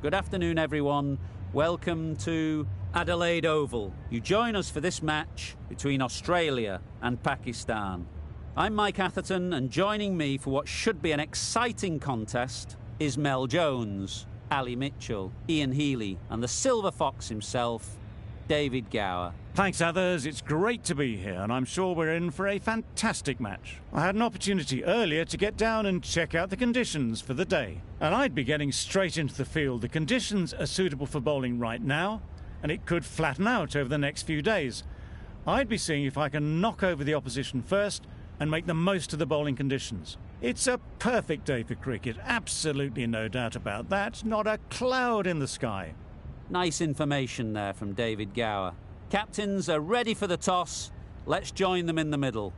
Good afternoon, everyone. Welcome to Adelaide Oval. You join us for this match between Australia and Pakistan. I'm Mike Atherton, and joining me for what should be an exciting contest is Mel Jones, Ali Mitchell, Ian Healy, and the Silver Fox himself, David Gower. Thanks, others. It's great to be here, and I'm sure we're in for a fantastic match. I had an opportunity earlier to get down and check out the conditions for the day, and I'd be getting straight into the field. The conditions are suitable for bowling right now, and it could flatten out over the next few days. I'd be seeing if I can knock over the opposition first and make the most of the bowling conditions. It's a perfect day for cricket, absolutely no doubt about that. Not a cloud in the sky. Nice information there from David Gower. Captains are ready for the toss. Let's join them in the middle.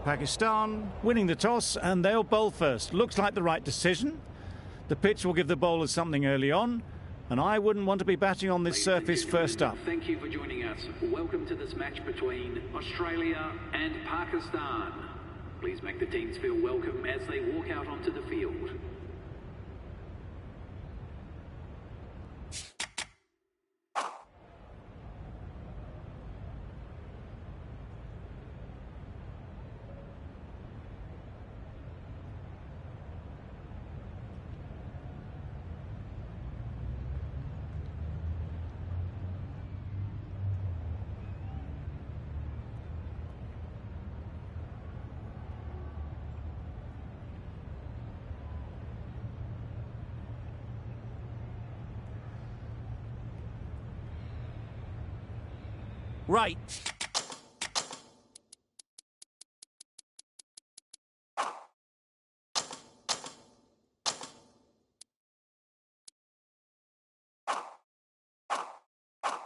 Pakistan winning the toss, and they'll bowl first. Looks like the right decision. The pitch will give the bowlers something early on, and I wouldn't want to be batting on this surface first up. Thank you for joining us. Welcome to this match between Australia and Pakistan. Please make the teams feel welcome as they walk out onto the field. Right.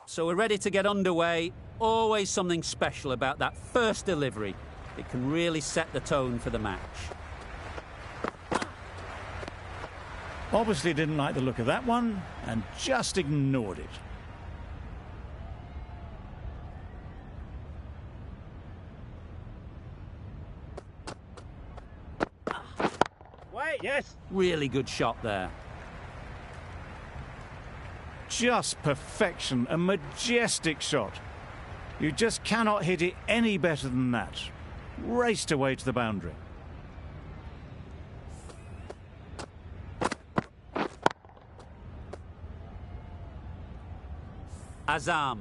So we're ready to get underway. Always something special about that first delivery. It can really set the tone for the match. Obviously didn't like the look of that one and just ignored it. Yes. Really good shot there. Just perfection, a majestic shot. You just cannot hit it any better than that. Raced away to the boundary. Azam.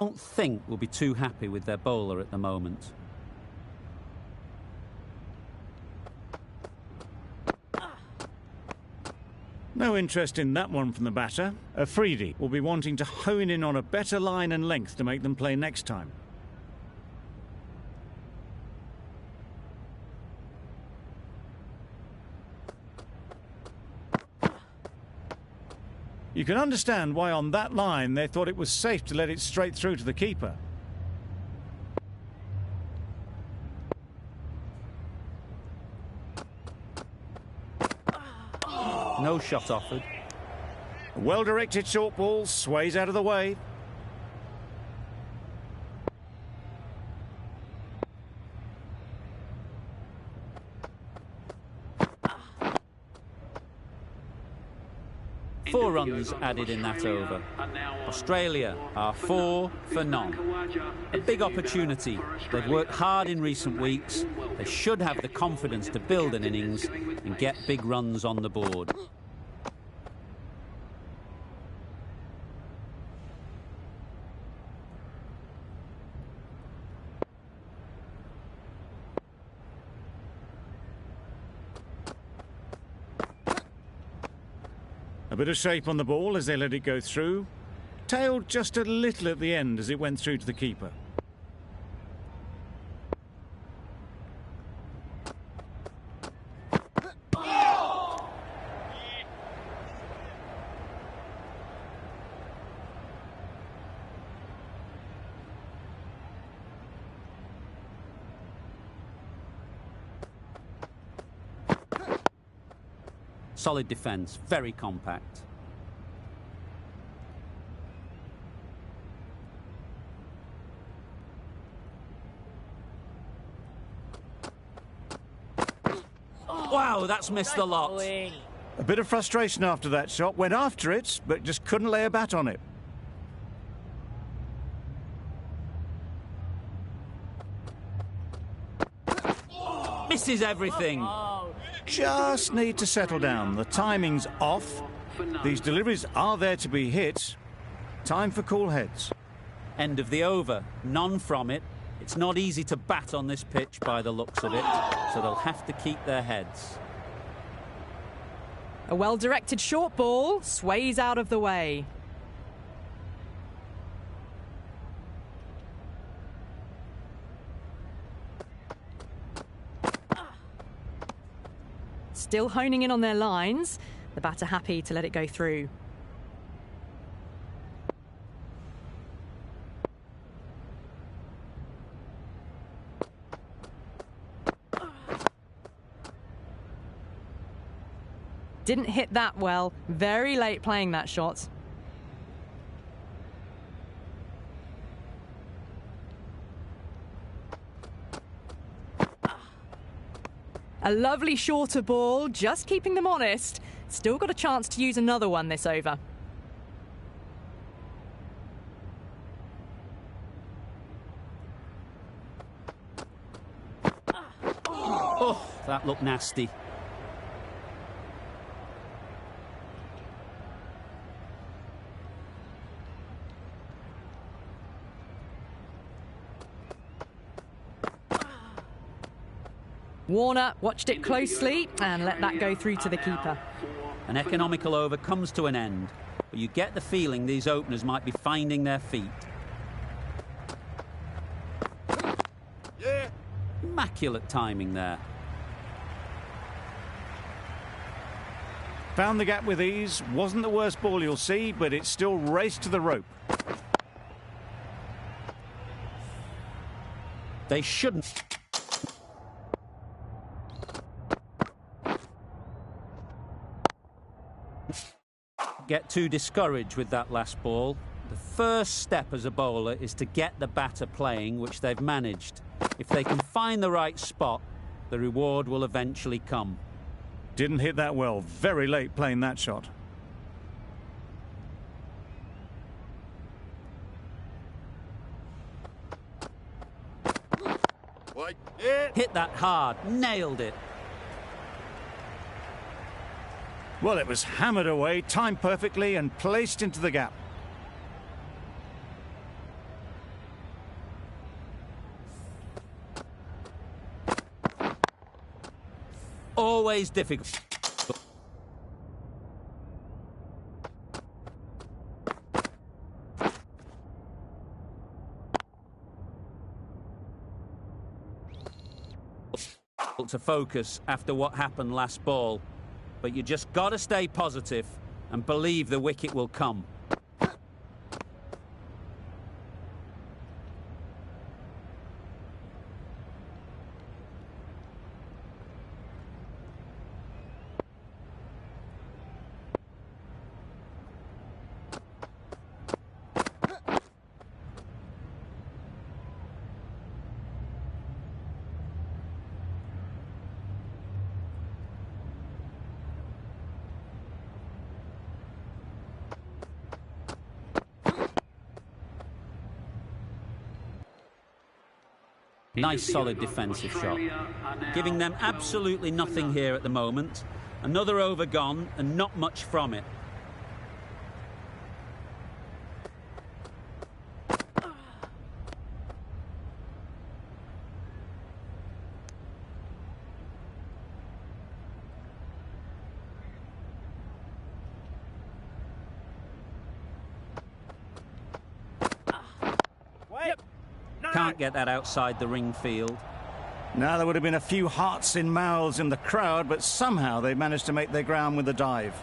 I don't think we'll be too happy with their bowler at the moment. No interest in that one from the batter. Afridi will be wanting to hone in on a better line and length to make them play next time. You can understand why on that line they thought it was safe to let it straight through to the keeper. No shot offered. A well-directed short ball sways out of the way. Four runs added in that over. Australia are 4 for none. A big opportunity. They've worked hard in recent weeks. They should have the confidence to build an innings and get big runs on the board. A bit of shape on the ball as they let it go through. Tailed just a little at the end as it went through to the keeper. Solid defence, very compact. Wow, that's missed a lot. A bit of frustration after that shot. Went after it, but just couldn't lay a bat on it. Misses everything. Just need to settle down. The timing's off. These deliveries are there to be hit. Time for cool heads. End of the over. None from it. It's not easy to bat on this pitch by the looks of it, so they'll have to keep their heads. A well-directed short ball sways out of the way. Still honing in on their lines. The batter happy to let it go through. Didn't hit that well. Very late playing that shot. A lovely shorter ball, just keeping them honest. Still got a chance to use another one this over. Oh, that looked nasty. Warner watched it closely and let that go through to the keeper. An economical over comes to an end, but you get the feeling these openers might be finding their feet. Immaculate timing there. Found the gap with ease. Wasn't the worst ball you'll see, but it still raced to the rope. They shouldn't get too discouraged with that last ball. The first step as a bowler is to get the batter playing, which they've managed. If they can find the right spot, the reward will eventually come. Didn't hit that well. Very late playing that shot. Hit that hard, nailed it. Well, it was hammered away, timed perfectly and placed into the gap. Always difficult. To focus after what happened last ball, but you just got to stay positive and believe the wicket will come. Nice solid defensive shot. Giving them absolutely nothing here at the moment. Another over gone and not much from it. Can't get that outside the ring field. Now there would have been a few hearts in mouths in the crowd, but somehow they managed to make their ground with the dive.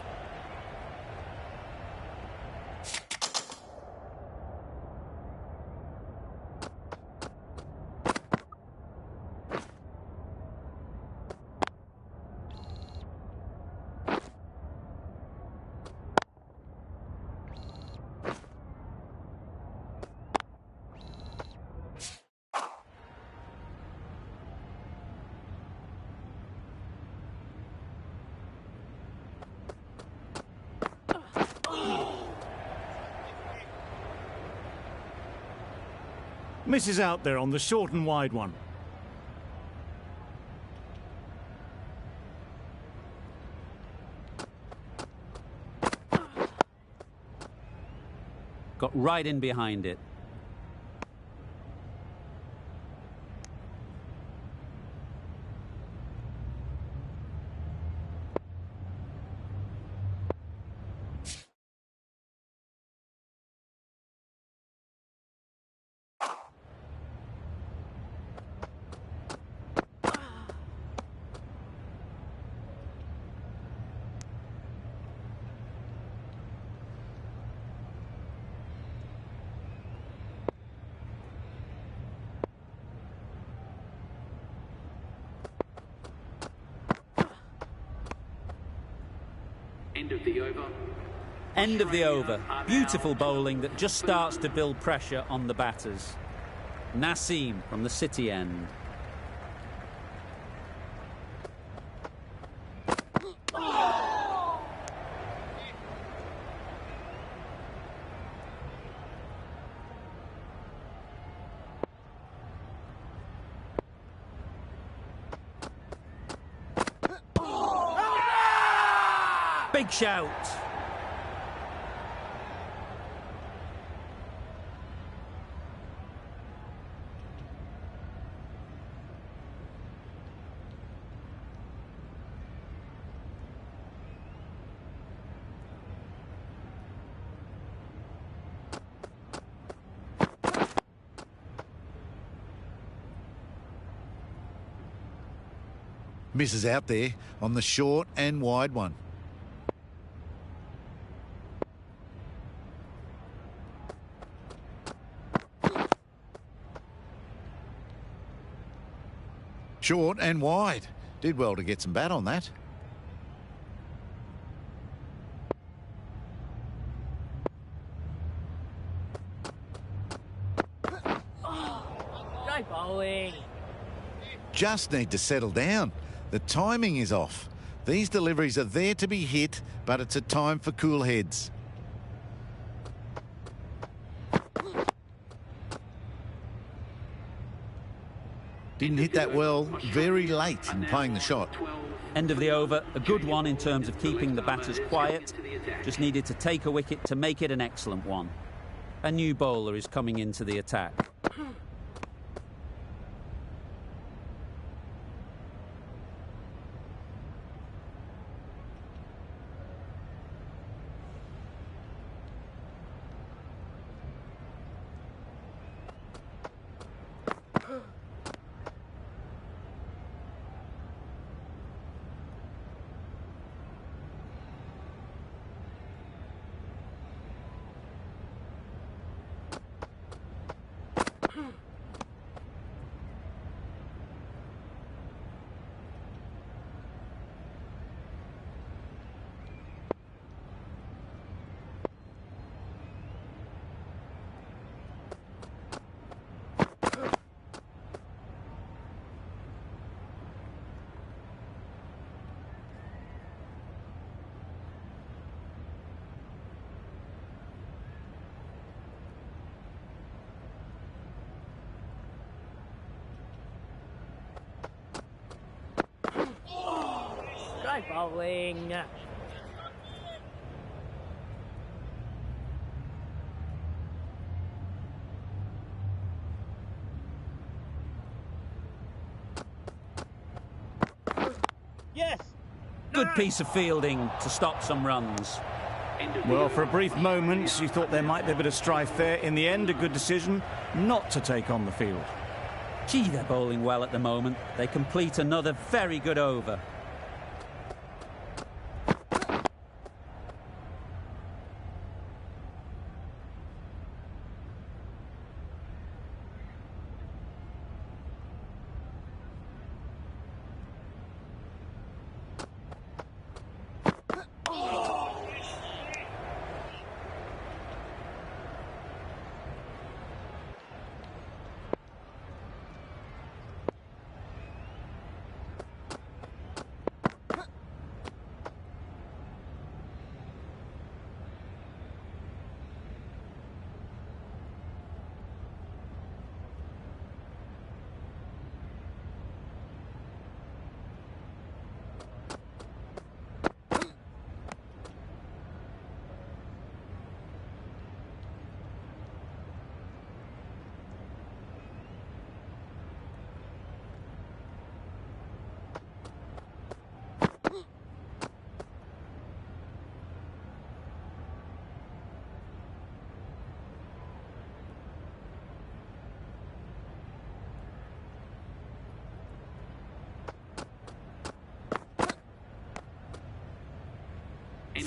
Misses out there on the short and wide one. Got right in behind it. End of the over. End of the over. Beautiful bowling that just starts to build pressure on the batters. Naseem from the City end. Big shout. Misses out there on the short and wide one. Short and wide. Did well to get some bat on that. Great bowling. Just need to settle down. The timing is off. These deliveries are there to be hit, but it's a time for cool heads. Didn't hit that well, very late in playing the shot. End of the over. A good one in terms of keeping the batters quiet. Just needed to take a wicket to make it an excellent one. A new bowler is coming into the attack. Great bowling. Yes. Good piece of fielding to stop some runs. Well, for a brief moment, you thought there might be a bit of strife there. In the end, a good decision not to take on the field. Gee, they're bowling well at the moment. They complete another very good over.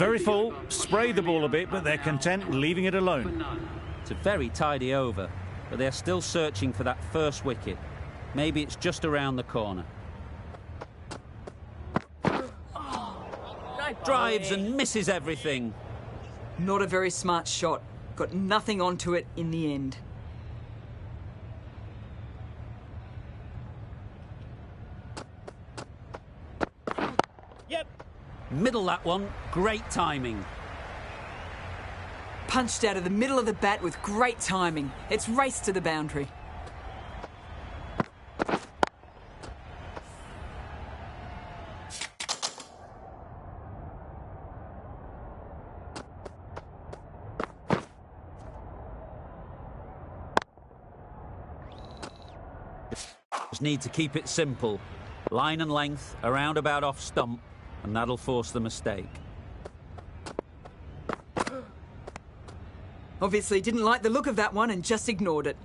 very full, sprayed the ball a bit, but they're content leaving it alone. It's a very tidy over, but they're still searching for that first wicket. Maybe it's just around the corner. Drives and misses everything. Not a very smart shot. Got nothing onto it in the end. Yep. Middle that one, great timing. Punched out of the middle of the bat with great timing. It's raced to the boundary. Just need to keep it simple. Line and length, a roundabout off stump, and that'll force the mistake. Obviously didn't like the look of that one and just ignored it.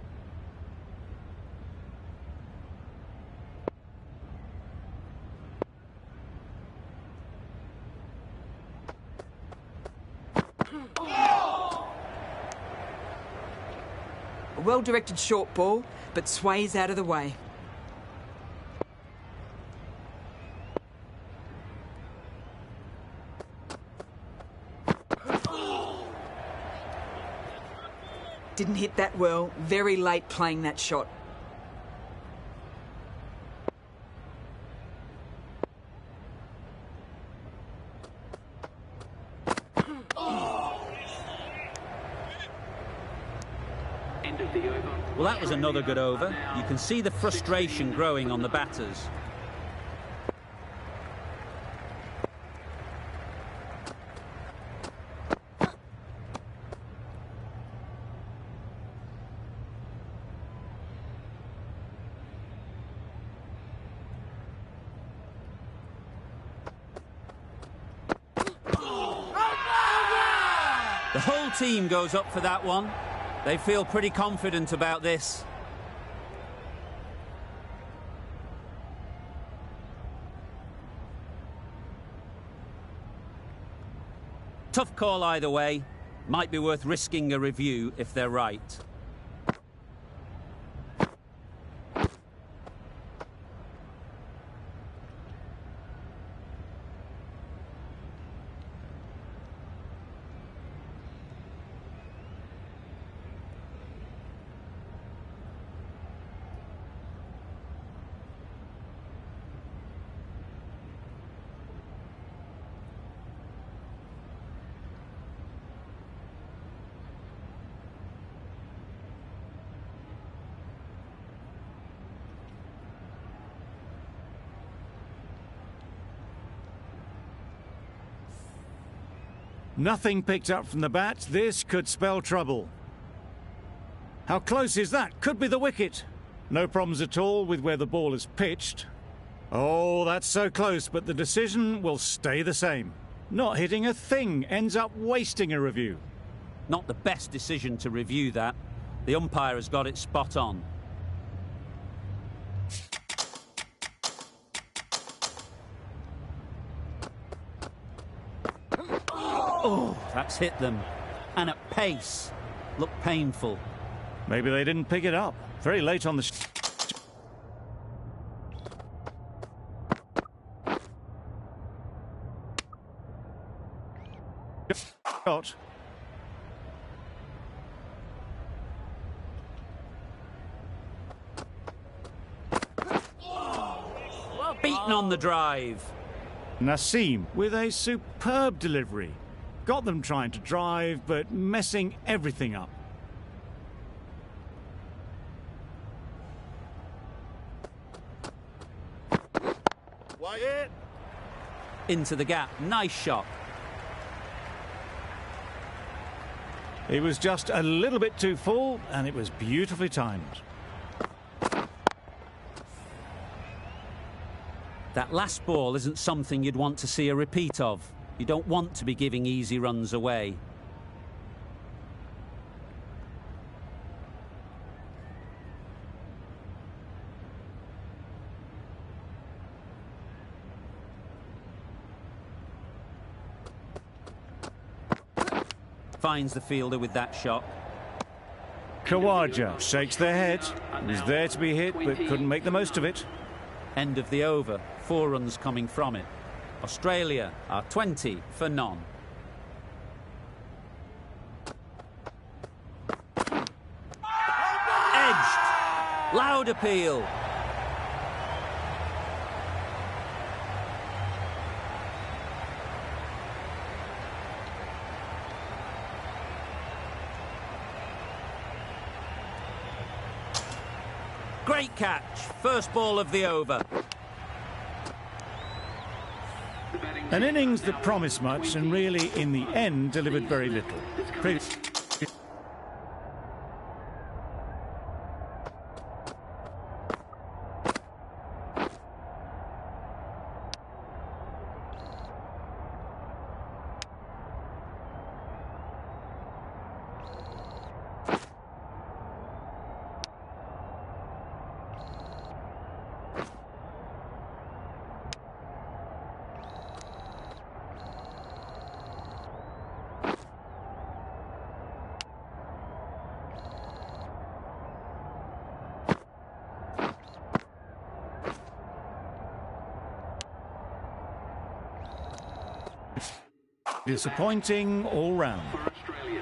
A well-directed short ball, but sways out of the way. Didn't hit that well, very late playing that shot. End of the over. Well, that was another good over. You can see the frustration growing on the batters. The whole team goes up for that one. They feel pretty confident about this. Tough call either way. Might be worth risking a review if they're right. Nothing picked up from the bat. This could spell trouble. How close is that? Could be the wicket. No problems at all with where the ball is pitched. Oh, that's so close, but the decision will stay the same. Not hitting a thing ends up wasting a review. Not the best decision to review that. The umpire has got it spot on. Oh, that's hit them. And at pace. Looked painful. Maybe they didn't pick it up. Very late on the shot. Beaten on the drive. Naseem with a superb delivery. Got them trying to drive, but messing everything up. Wyatt. Into the gap. Nice shot. It was just a little bit too full, and it was beautifully timed. That last ball isn't something you'd want to see a repeat of. You don't want to be giving easy runs away. Finds the fielder with that shot. Khawaja shakes their head. Was there to be hit, but couldn't make the most of it. End of the over. 4 runs coming from it. Australia are 20 for none. Edged. Loud appeal. Great catch. First ball of the over. An innings that promised much and really, in the end, delivered very little. Disappointing all round.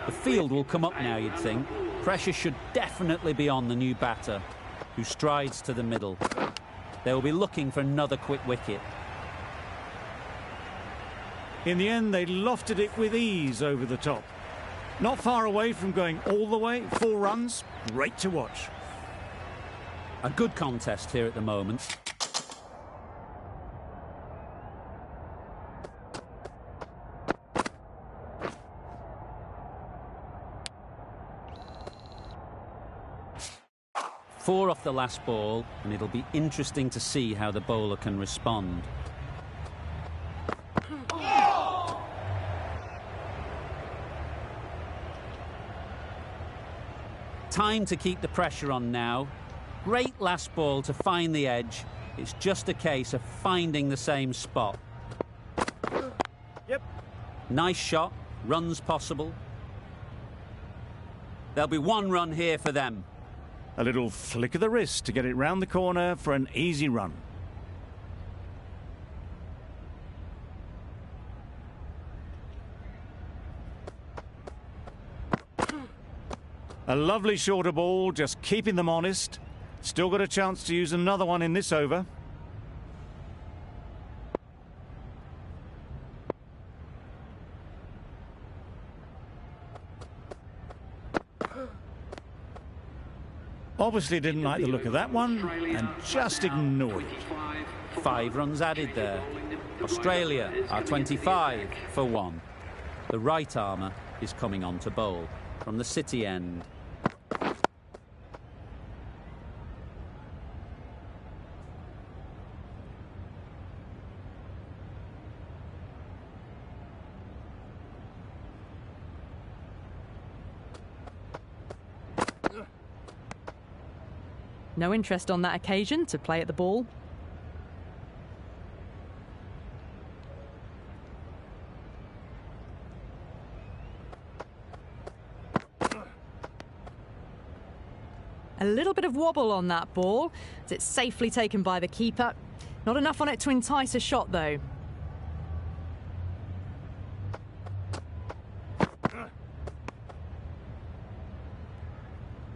The field will come up now, you'd think. Pressure should definitely be on the new batter, who strides to the middle. They will be looking for another quick wicket. In the end, they lofted it with ease over the top. Not far away from going all the way. 4 runs. Great to watch. A good contest here at the moment. Four off the last ball, and it'll be interesting to see how the bowler can respond. Time to keep the pressure on now. Great last ball to find the edge. It's just a case of finding the same spot. Yep. Nice shot. Runs possible. There'll be 1 run here for them. A little flick of the wrist to get it round the corner for an easy run. A lovely shorter ball, just keeping them honest. Still got a chance to use another one in this over. Obviously didn't like the look of that one and just ignored it. 5 runs added there. Australia are 25 for 1. The right armour is coming on to bowl from the City end. No interest on that occasion to play at the ball. A little bit of wobble on that ball as it's safely taken by the keeper. Not enough on it to entice a shot though.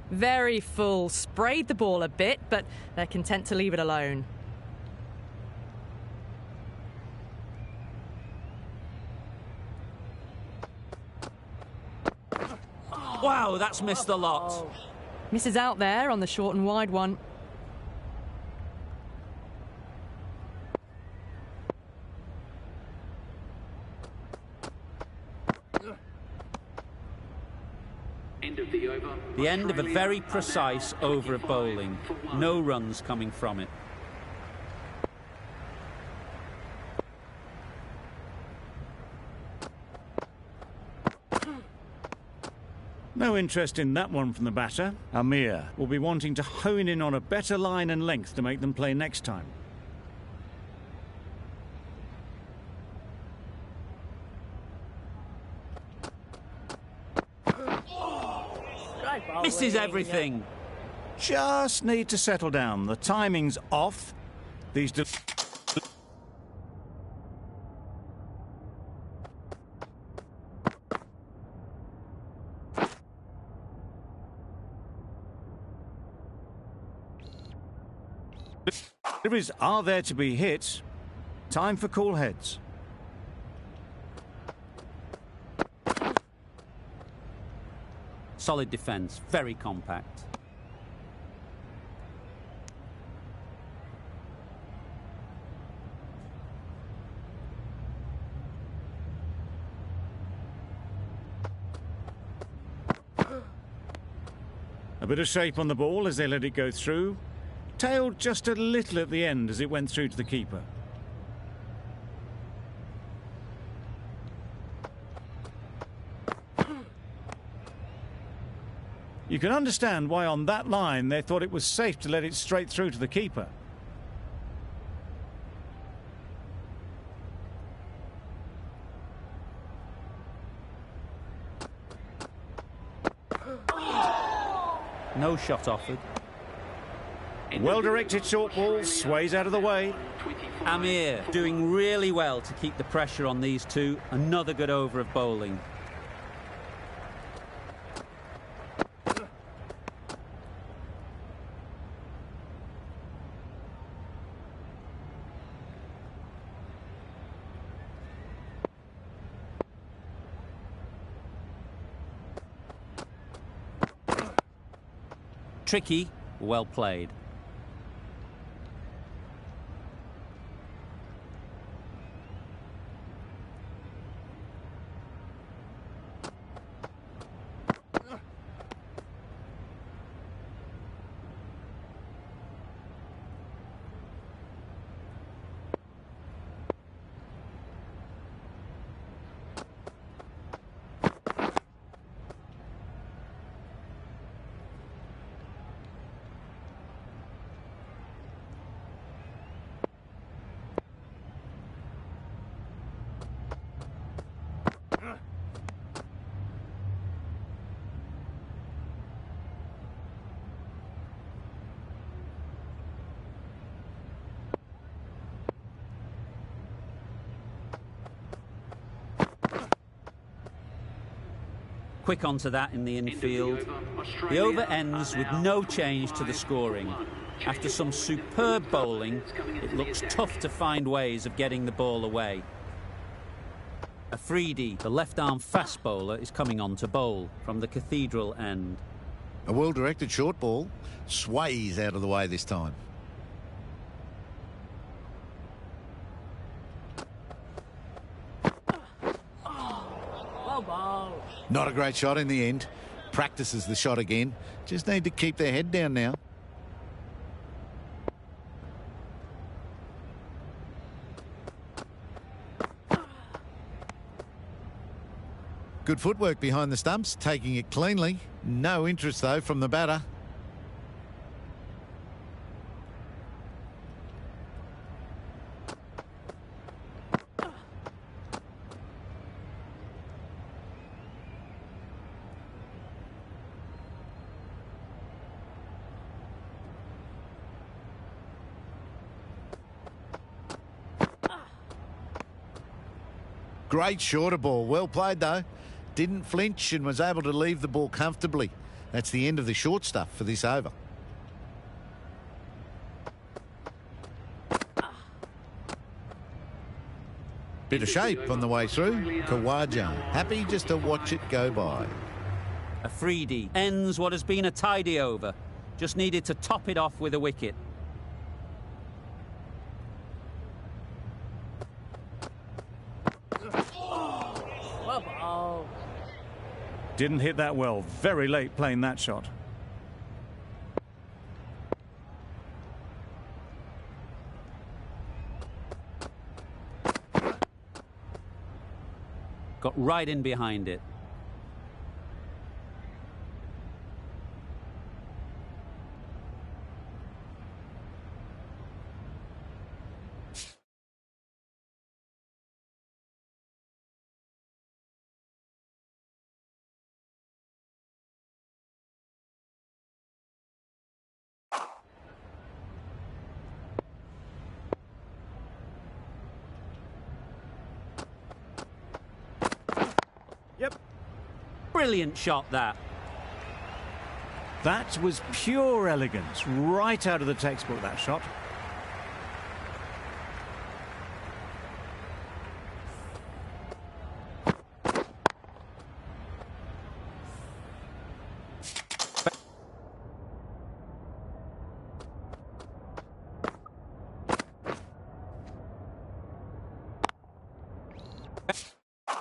Very full, sprayed the ball a bit, but they're content to leave it alone. Wow, that's missed a lot. Misses out there on the short and wide one. The end of a very precise over of bowling. No runs coming from it. No interest in that one from the batter. Amir will be wanting to hone in on a better line and length to make them play next time. Misses everything. Just need to settle down. The timing's off. These deliveries are there to be hit. Time for cool heads. Solid defence, very compact. A bit of shape on the ball as they let it go through. Tailed just a little at the end as it went through to the keeper. You can understand why on that line they thought it was safe to let it straight through to the keeper. No shot offered. Well-directed short ball, sways out of the way. Amir doing really well to keep the pressure on these two. Another good over of bowling. Tricky, well played. Quick onto that in the infield. The over ends with no change to the scoring. After some superb bowling, it looks tough to find ways of getting the ball away. Afridi, the left-arm fast bowler, is coming on to bowl from the Cathedral end. A well-directed short ball sways out of the way this time. Not a great shot in the end. Practices the shot again. Just need to keep their head down now. Good footwork behind the stumps, taking it cleanly. No interest, though, from the batter. Great shorter ball. Well played, though. Didn't flinch and was able to leave the ball comfortably. That's the end of the short stuff for this over. Bit of shape on the way through. Kawaja happy just to watch it go by. Afridi ends what has been a tidy over. Just needed to top it off with a wicket. Didn't hit that well. Very late playing that shot. Got right in behind it. Brilliant shot, that. That was pure elegance, right out of the textbook, that shot.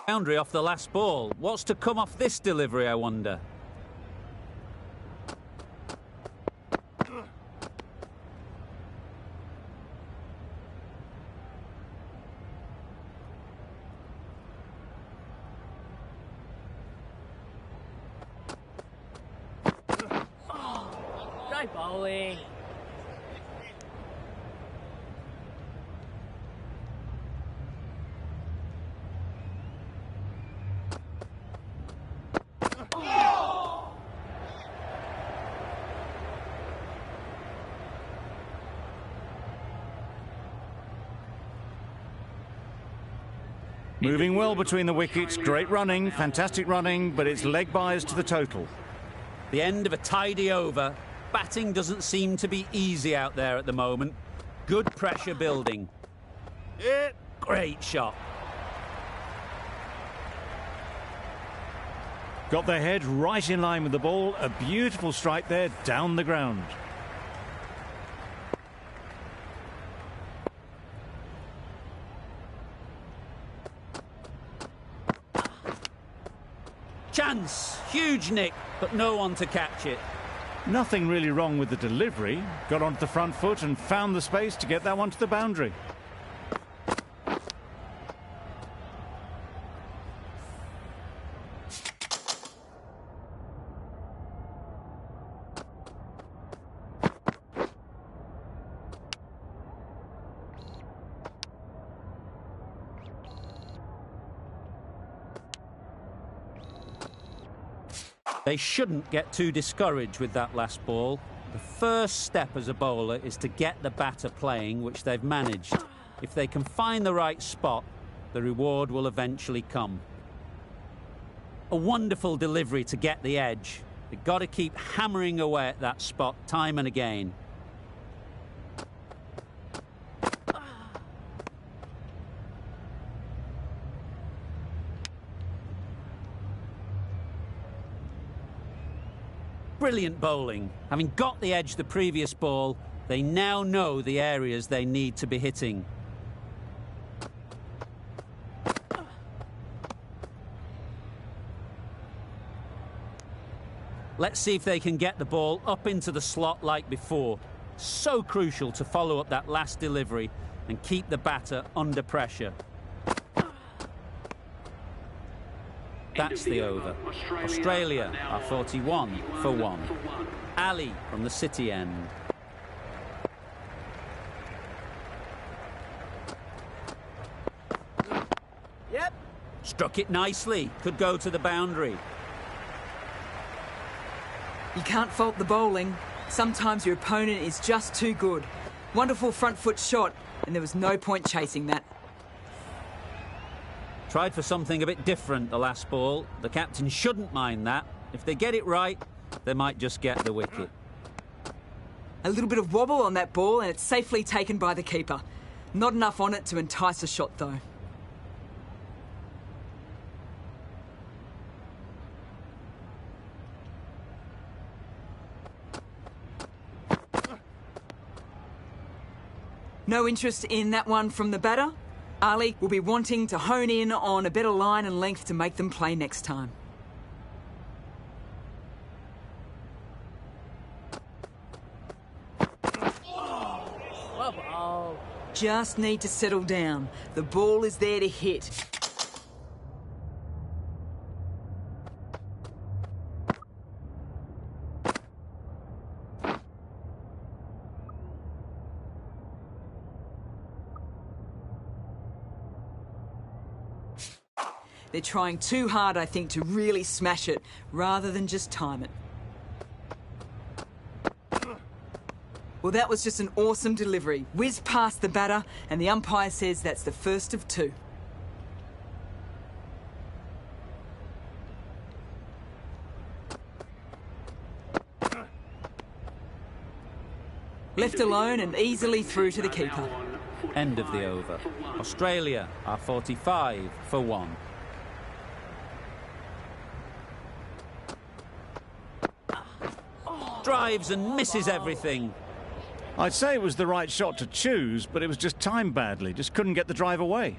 Boundary off the last ball. What's to come off this delivery, I wonder? Great bowling. Moving well between the wickets, great running, fantastic running, but it's leg byes to the total. The end of a tidy over. Batting doesn't seem to be easy out there at the moment. Good pressure building. Great shot. Got their head right in line with the ball. A beautiful strike there, down the ground. Chance. Huge nick, but no one to catch it. Nothing really wrong with the delivery. Got onto the front foot and found the space to get that one to the boundary. They shouldn't get too discouraged with that last ball. The first step as a bowler is to get the batter playing, which they've managed. If they can find the right spot, the reward will eventually come. A wonderful delivery to get the edge. They've got to keep hammering away at that spot time and again. Brilliant bowling. Having got the edge the previous ball, they now know the areas they need to be hitting. Let's see if they can get the ball up into the slot like before. So crucial to follow up that last delivery and keep the batter under pressure. That's the over. Australia are 41 for 1. Ali from the City end. Yep. Struck it nicely. Could go to the boundary. You can't fault the bowling. Sometimes your opponent is just too good. Wonderful front foot shot, and there was no point chasing that. Tried for something a bit different the last ball. The captain shouldn't mind that. If they get it right, they might just get the wicket. A little bit of wobble on that ball, and it's safely taken by the keeper. Not enough on it to entice a shot, though. No interest in that one from the batter. Ali will be wanting to hone in on a better line and length to make them play next time. Well bowled. Just need to settle down. The ball is there to hit. They're trying too hard, I think, to really smash it, rather than just time it. Well, that was just an awesome delivery. Whizzed past the batter, and the umpire says that's the first of 2. Left alone and easily through to the keeper. End of the over. Australia are 45 for 1. Drives and misses everything. I'd say it was the right shot to choose, but it was just timed badly. Just couldn't get the drive away.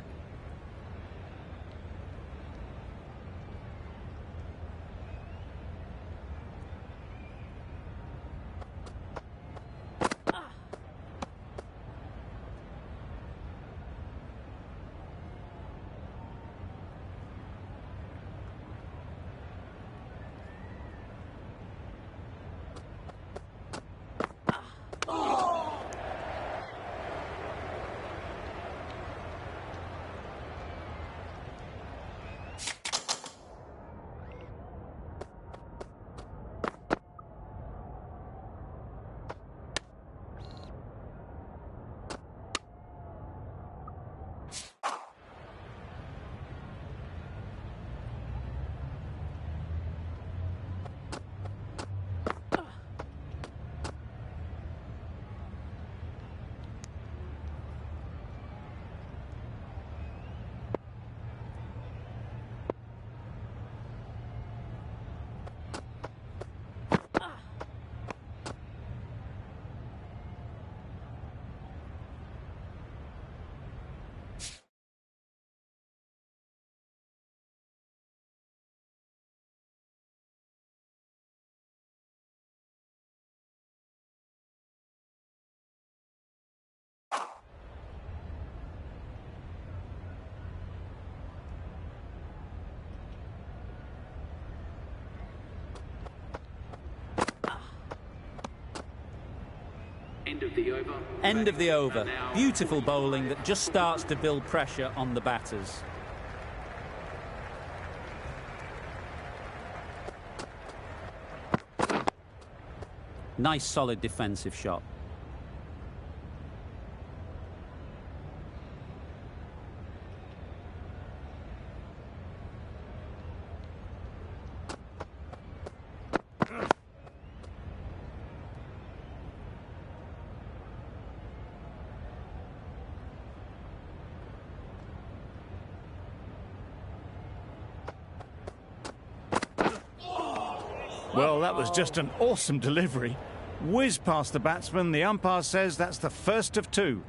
End of the over. End of the over. Beautiful bowling that just starts to build pressure on the batters. Nice solid defensive shot. Well, that was just an awesome delivery. Whiz past the batsman. The umpire says that's the first of 2.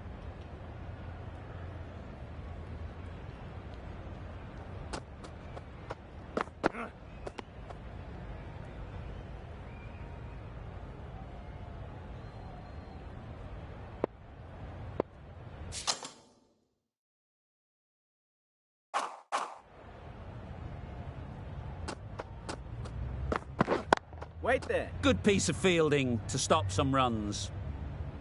Wait there. Good piece of fielding to stop some runs.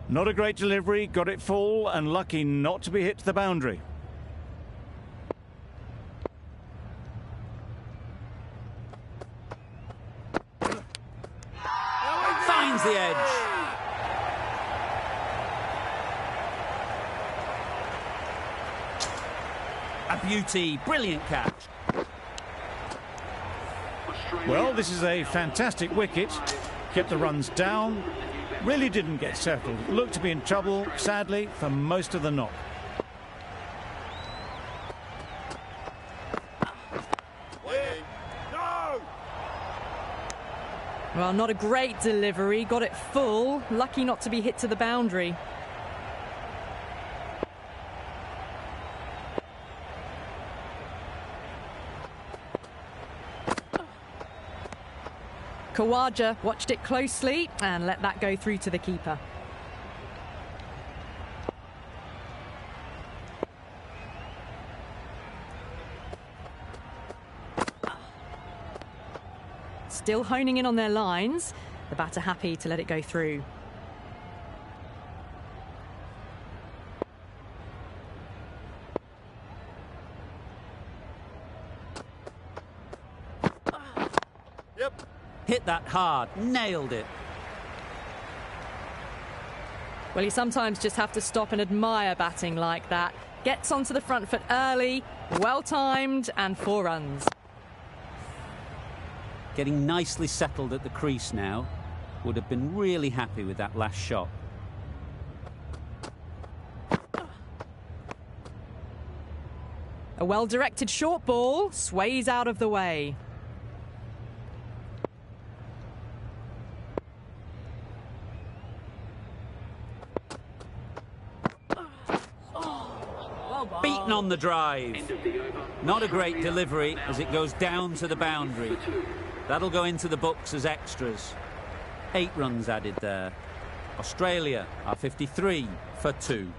Not a great delivery, got it full and lucky not to be hit to the boundary. Finds the edge. A beauty, brilliant catch. Well, this is a fantastic wicket. Kept the runs down. Really didn't get settled. Looked to be in trouble, sadly, for most of the knock. Well, not a great delivery. Got it full. Lucky not to be hit to the boundary. Khawaja watched it closely and let that go through to the keeper. Still honing in on their lines. The batter happy to let it go through. Hit that hard, nailed it. Well, you sometimes just have to stop and admire batting like that. Gets onto the front foot early, well timed, and 4 runs. Getting nicely settled at the crease now. Would have been really happy with that last shot. A well-directed short ball sways out of the way. Beaten on the drive. Not a great delivery as it goes down to the boundary. That'll go into the books as extras. 8 runs added there. Australia are 53 for 2.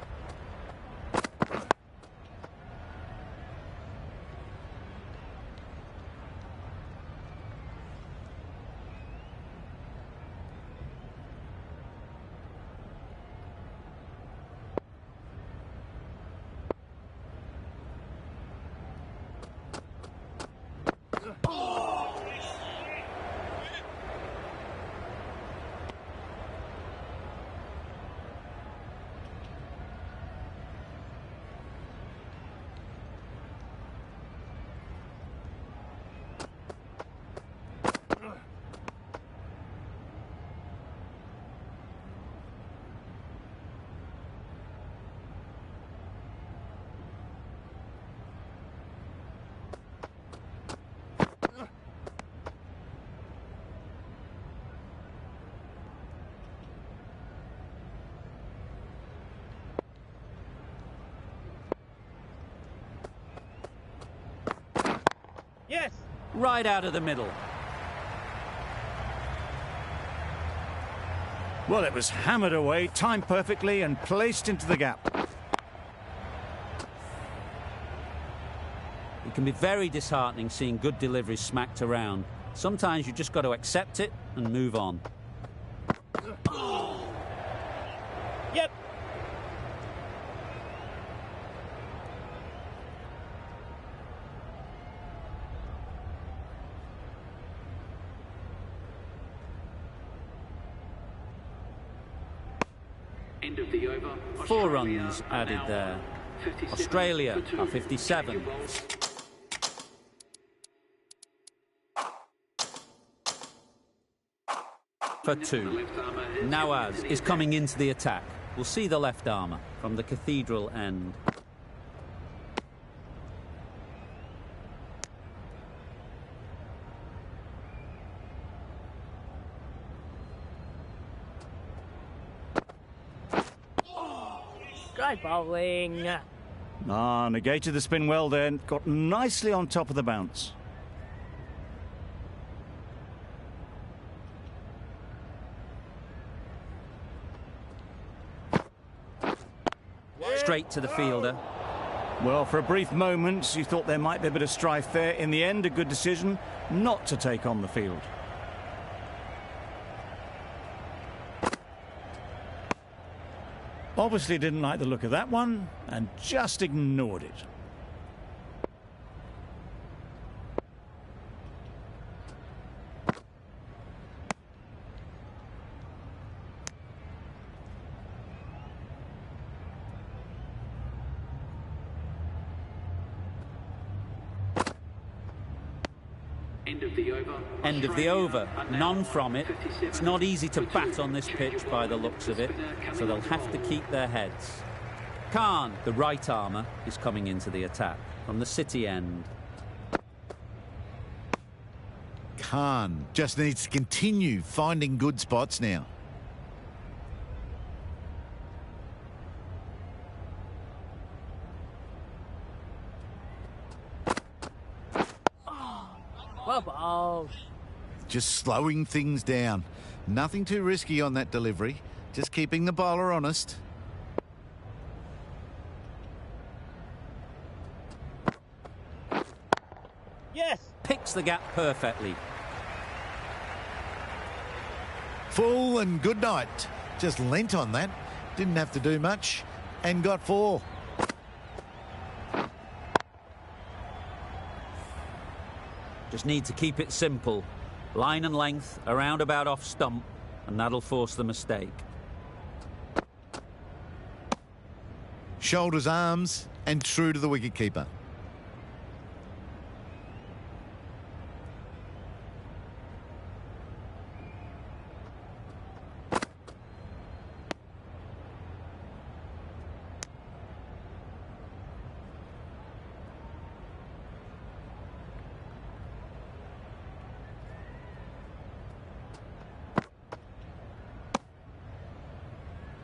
Yes! Right out of the middle. Well, it was hammered away, timed perfectly and placed into the gap. It can be very disheartening seeing good deliveries smacked around. Sometimes you just got to accept it and move on. Yep! End of the over. 4 runs added there. Australia are 57. For 2. Nawaz is coming into the attack. We'll see the left armour from the cathedral end. Great bowling. Negated the spin well then. Got nicely on top of the bounce. Straight to the fielder. Well, for a brief moment, you thought there might be a bit of strife there. In the end, a good decision not to take on the field. Obviously didn't like the look of that one and just ignored it. End of the over. End of the over. None from it. It's not easy to bat on this pitch by the looks of it, so they'll have to keep their heads. Khan, the right armour, is coming into the attack from the city end. Khan just needs to continue finding good spots now. Well bowled. Just slowing things down. Nothing too risky on that delivery. Just keeping the bowler honest. Yes! Picks the gap perfectly. Full and good night. Just lent on that. Didn't have to do much. And got 4. Just need to keep it simple. Line and length, around about off stump, and that'll force the mistake. Shoulders, arms, and true to the wicketkeeper.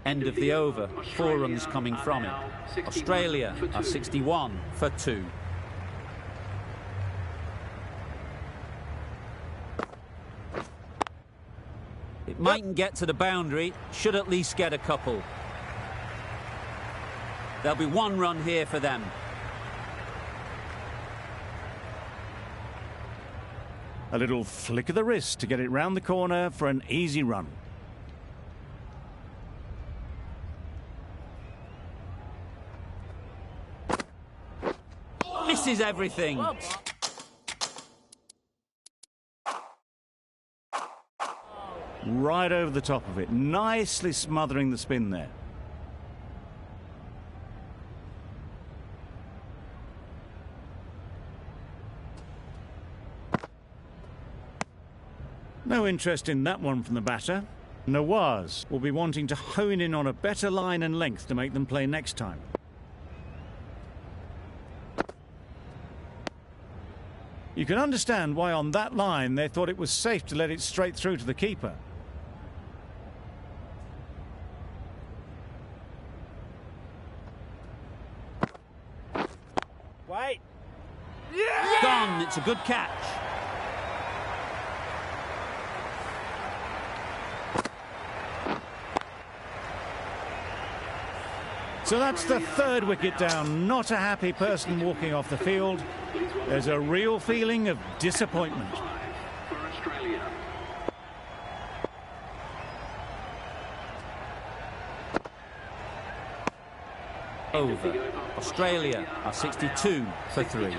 End of the over. 4 runs coming from it. Australia are 61 for 2. It mightn't get to the boundary, should at least get a couple. There'll be 1 run here for them. A little flick of the wrist to get it round the corner for an easy run. Misses everything. Right over the top of it, nicely smothering the spin there. No interest in that one from the batter. Nawaz will be wanting to hone in on a better line and length to make them play next time. You can understand why on that line they thought it was safe to let it straight through to the keeper. Wait. Gone. It's a good catch. So that's the 3rd wicket down. Not a happy person walking off the field. There's a real feeling of disappointment. For Australia. Over. Australia are 62 for 3.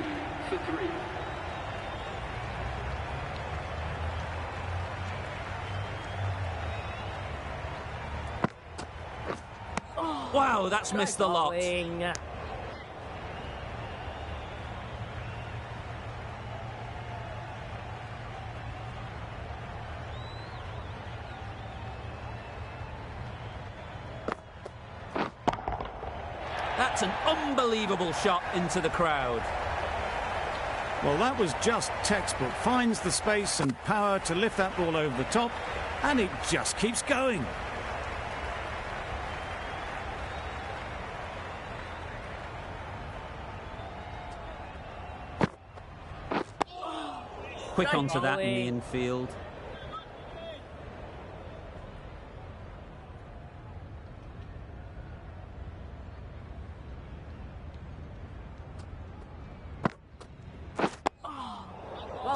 Wow, that's missed the lot. Bowling. That's an unbelievable shot into the crowd. Well, that was just textbook. Finds the space and power to lift that ball over the top, and it just keeps going. Quick onto that in the infield.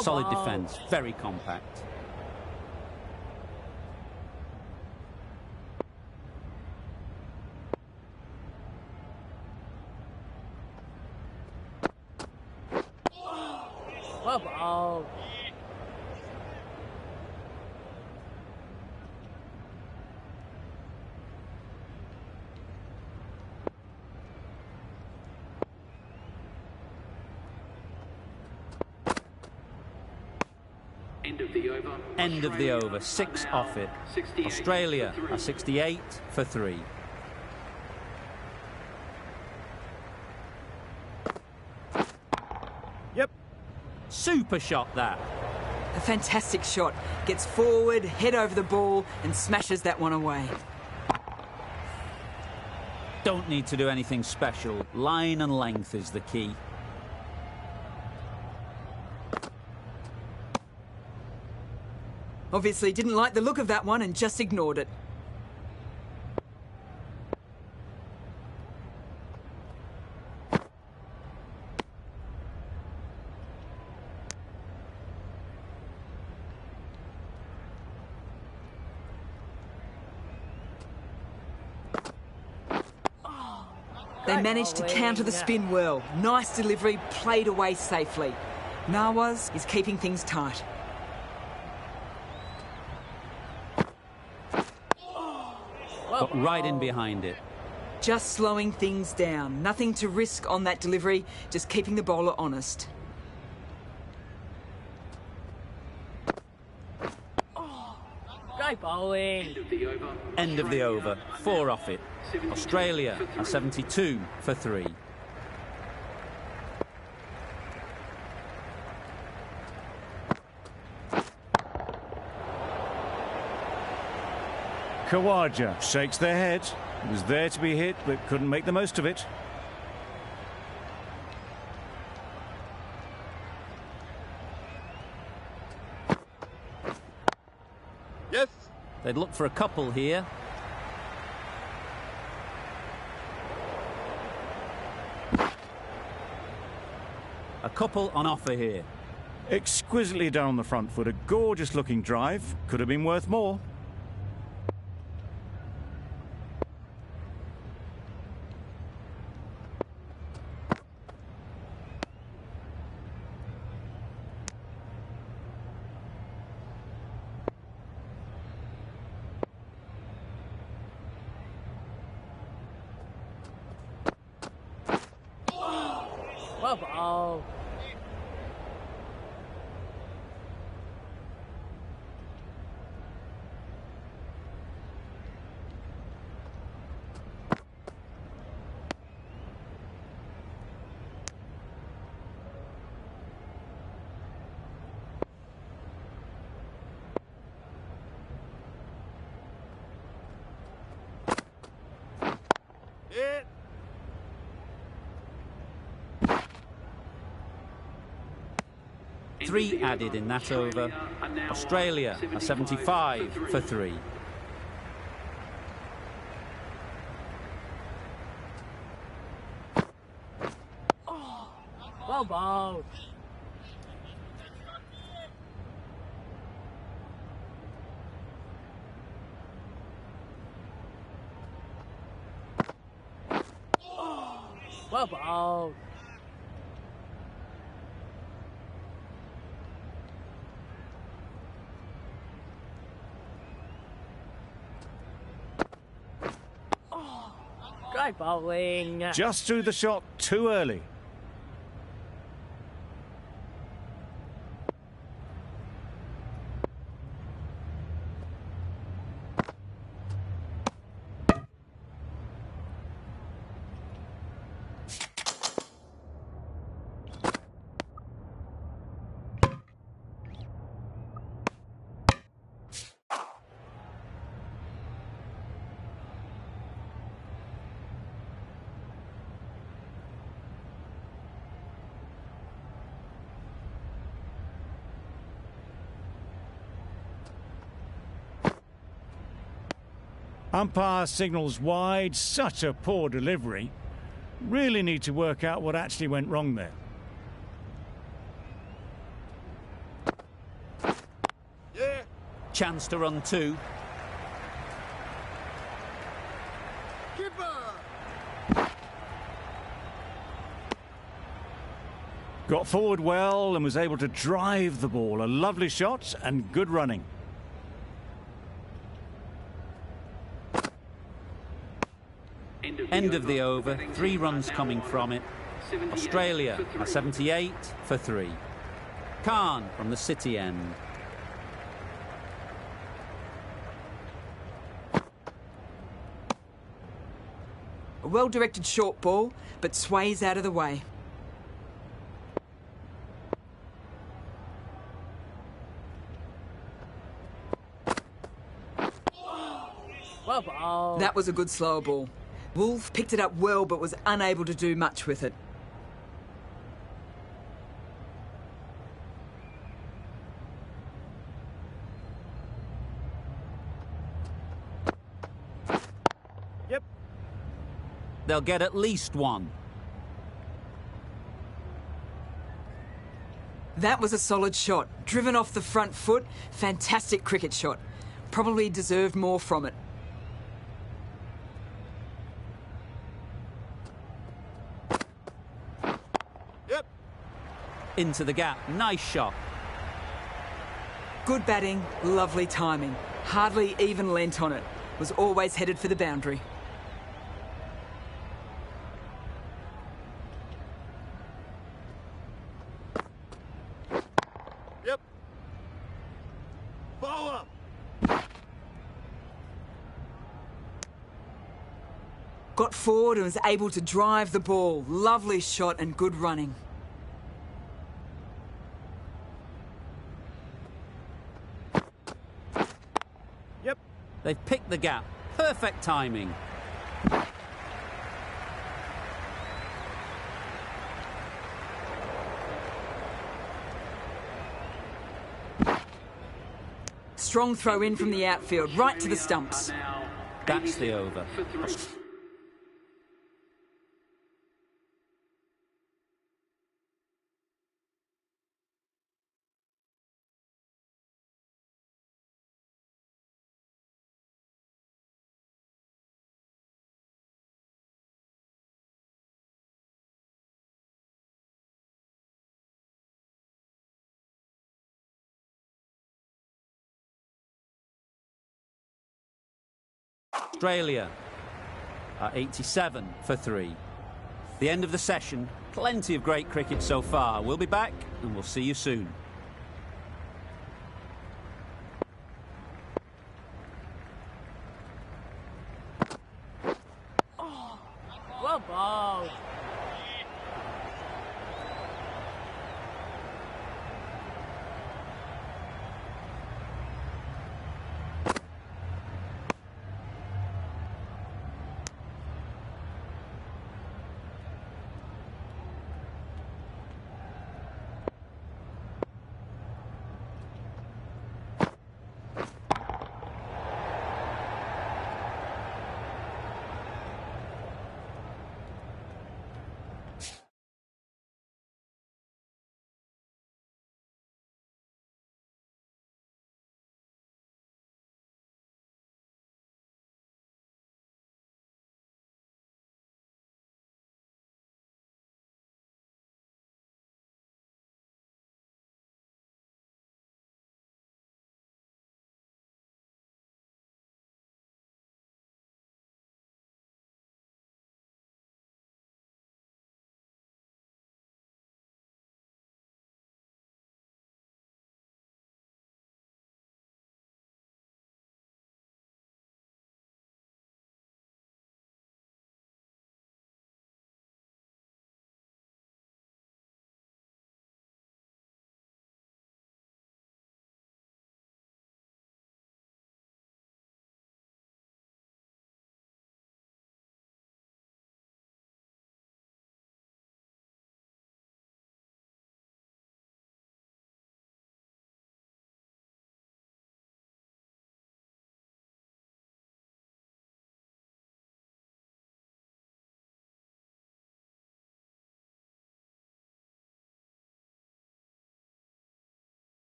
Solid defence, very compact. Well bowled. End of the over. End of the over, 6 off it. Australia are 68 for 3. Yep. Super shot that. A fantastic shot. Gets forward, head over the ball, and smashes that one away. Don't need to do anything special. Line and length is the key. Obviously didn't like the look of that one and just ignored it. They managed to counter the spin well. Nice delivery, played away safely. Nawaz is keeping things tight. Got right in behind it. Just slowing things down. Nothing to risk on that delivery, just keeping the bowler honest. Great bowling. End of the over. End of the over, 4 off it. Australia are 72 for 3. Khawaja shakes their head. It was there to be hit, but couldn't make the most of it. Yes. They'd look for a couple here. A couple on offer here. Exquisitely down the front foot, a gorgeous looking drive. Could have been worth more. Well ball. Hit. Three added in that over. Australia are 75 for 3. Well ball. Well ball. Great bowling. Just threw the shot too early. Umpire signals wide. Such a poor delivery. Really need to work out what actually went wrong there. Yeah. Chance to run 2. Keeper. Got forward well and was able to drive the ball. A lovely shot and good running. End of the over. 3 runs coming from it. Australia are 78 for 3. Khan from the city end. A well-directed short ball, but sways out of the way. Well ball. That was a good slower ball. Wolf picked it up well, but was unable to do much with it. Yep. They'll get at least 1. That was a solid shot. Driven off the front foot. Fantastic cricket shot. Probably deserved more from it. Yep. Into the gap. Nice shot. Good batting, lovely timing. Hardly even lent on it. Was always headed for the boundary. Yep. Bowler. Got forward and was able to drive the ball. Lovely shot and good running. They've picked the gap. Perfect timing. Strong throw in from the outfield, right to the stumps. That's the over. Australia are 87 for 3. The end of the session. Plenty of great cricket so far. We'll be back and we'll see you soon. Well bowled.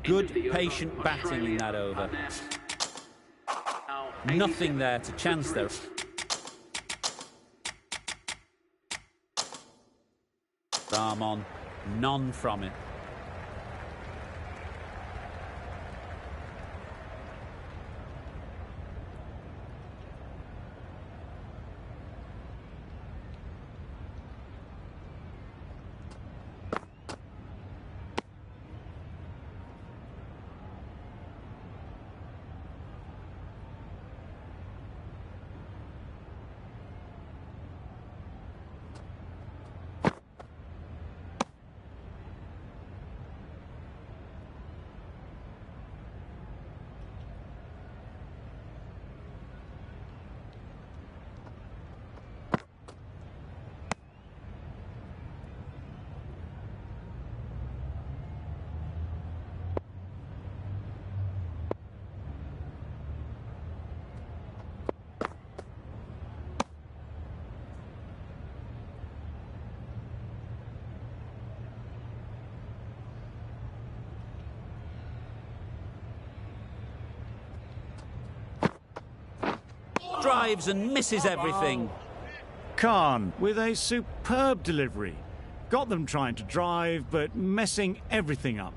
Good, patient batting in that over. Nothing there to chance there. Arm on, none from it. Drives and misses everything. Khan with a superb delivery. Got them trying to drive, but messing everything up.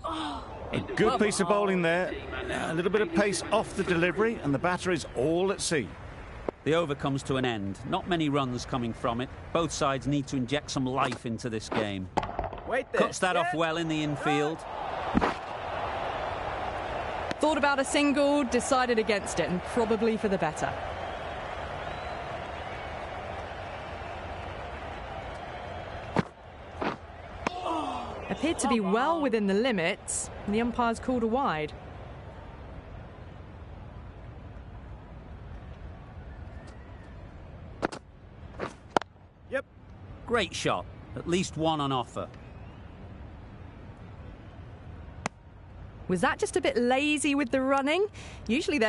A good piece of bowling there. A little bit of pace off the delivery, and the batter is all at sea. The over comes to an end. Not many runs coming from it. Both sides need to inject some life into this game. Cuts that off well in the infield. Thought about a single, decided against it, and probably for the better. Appeared to be well within the limits, and the umpire's called a wide. Yep. Great shot. At least one on offer. Was that just a bit lazy with the running? Usually they're